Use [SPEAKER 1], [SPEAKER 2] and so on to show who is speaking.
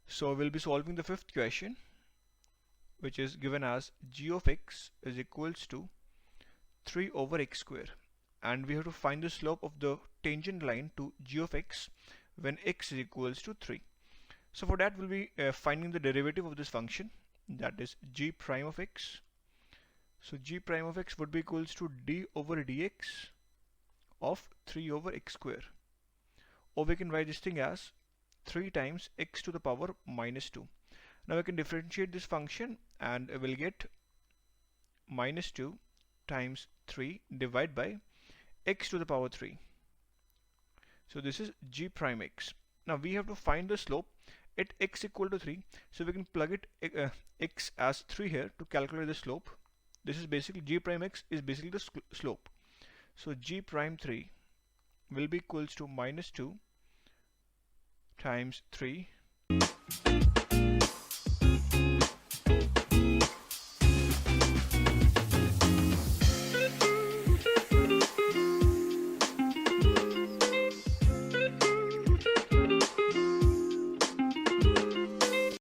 [SPEAKER 1] So we'll be solving the fifth question, which is given as g of x is equals to 3 over x square, and we have to find the slope of the tangent line to g of x when x is equals to 3. So for that we'll be finding the derivative of this function, that is g prime of x. So g prime of x would be equals to d over dx of 3 over x square, or we can write this thing as 3 times x to the power minus 2. Now we can differentiate this function and we'll get minus 2 times 3 divided by x to the power 3. So this is g prime x. Now we have to find the slope at x equal to 3, so we can plug it x as 3 here to calculate the slope. This is basically g prime x is basically the slope. So g prime 3 will be equals to minus 2 times 3